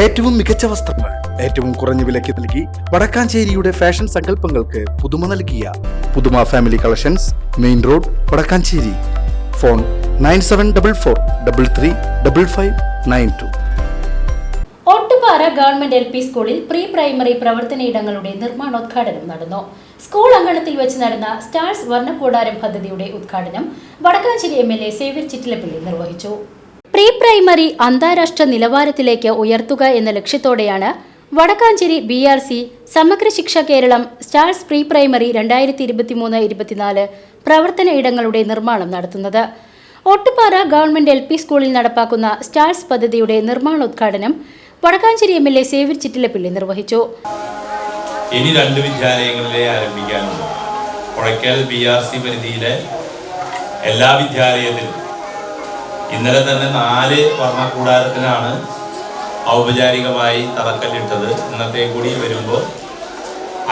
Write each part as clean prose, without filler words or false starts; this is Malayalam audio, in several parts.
ഏറ്റവും മികച്ച വസ്ത്രങ്ങൾ ഏറ്റവും കുറഞ്ഞ വിലയ്ക്ക് നൽകി വടക്കാഞ്ചേരിയുടെ ഫാഷൻ സങ്കല്പങ്ങൾക്ക് പുതുമ നൽകിയ Puthuma family collections, main road, Vadakkanchery. Phone 9744335592. Ottupara government LP സ്കൂളിൽ പ്രീ പ്രൈമറി പ്രവർത്തനയിടങ്ങളുടെ നിർമ്മാണോദ്ഘാടനം നടന്നു. സ്കൂൾ അങ്കണത്തിൽ വെച്ച് നടന്ന സ്റ്റാർസ് വർണ്ണക്കൂടാരം പദ്ധതിയുടെ ഉദ്ഘാടനം വടക്കാഞ്ചേരി MLA സേവ്യർ ചിറ്റിലപ്പള്ളി നിർവഹിച്ചു. പ്രീ പ്രൈമറി അന്താരാഷ്ട്ര നിലവാരത്തിലേക്ക് ഉയർത്തുക എന്ന ലക്ഷ്യത്തോടെയാണ് വടക്കാഞ്ചേരി BRC സമഗ്ര ശിക്ഷ കേരളം സ്റ്റാർസ് പ്രീ പ്രൈമറി 2023-24 പ്രവർത്തന ഇടങ്ങളുടെ നിർമ്മാണം നടത്തുന്നത്. ഒട്ടുപാറ ഗവൺമെന്റ് LP സ്കൂളിൽ നടപ്പാക്കുന്ന സ്റ്റാർസ് പദ്ധതിയുടെ നിർമ്മാണോദ്ഘാടനം വടക്കാഞ്ചേരി MLA സേവ്യർ ചിറ്റിലപ്പള്ളി നിർവഹിച്ചു. ഇനി 2 വിദ്യാലയങ്ങളിലെ ആരംഭിക്കാനുണ്ട്. പുഴയ്ക്കൽ BRC പരിധിയിലെ എല്ലാ വിദ്യാലയത്തിലും ഇന്നലെ തന്നെ 4 വർണ്ണക്കൂടാരത്തിനാണ് ഔപചാരികമായി തറക്കല്ലിട്ടത്. ഇന്നത്തെ കൂടി വരുമ്പോൾ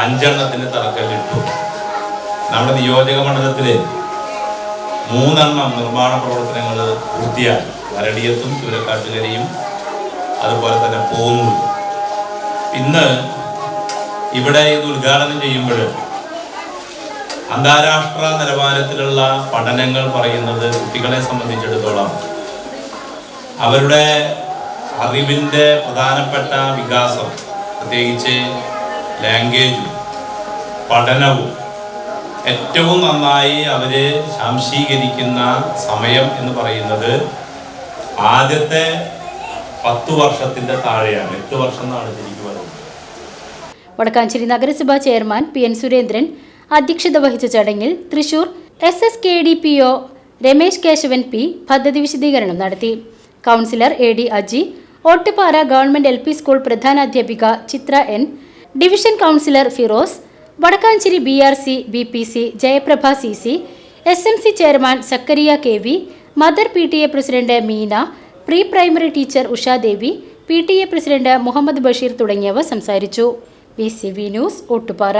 5 എണ്ണത്തിന് തറക്കല്ലിട്ടു. നമ്മുടെ നിയോജക മണ്ഡലത്തിലെ 3 എണ്ണം നിർമ്മാണ പ്രവർത്തനങ്ങൾ പൂർത്തിയായി. വരടിയത്തും ചൂരക്കാട്ടുകരയും അതുപോലെ തന്നെ പോന്നൂർ. ഇന്ന് ഇവിടെ ഇത് ഉദ്ഘാടനം ചെയ്യുമ്പോൾ അന്താരാഷ്ട്ര നിലവാരത്തിലുള്ള പഠനങ്ങൾ പറയുന്നത് കുട്ടികളെ സംബന്ധിച്ചിടത്തോളം അവരുടെ അറിവിൻ്റെ പ്രധാനപ്പെട്ട വികാസം, പ്രത്യേകിച്ച് ലാംഗ്വേജും പഠനവും ഏറ്റവും നന്നായി അവർ ശാംശീകരിക്കുന്ന സമയം എന്ന് പറയുന്നത് ആദ്യത്തെ 10 വർഷത്തിൻ്റെ താഴെയാണ്. 8 വർഷം എന്നാണ് ശരിക്കും പറയുന്നത്. വടക്കാഞ്ചേരി നഗരസഭാ ചെയർമാൻ PN സുരേന്ദ്രൻ അധ്യക്ഷത വഹിച്ച ചടങ്ങിൽ തൃശൂർ SSKDPO രമേശ് കേശവൻ P പദ്ധതി വിശദീകരണം നടത്തി. Councillor AD Aji, Ottupara government LP school പ്രധാനാധ്യാപിക Chitra N, division councillor Firoz, Vadakkanchery BRC BPC Jayaprabha CC, SMC chairman Zakariya KV, mother PTA president Meena, pre primary teacher Ushadevi, PTA president Muhammad Basheer തുടങ്ങിയവർ സംസാരിച്ചു. VCV news, Ottupara.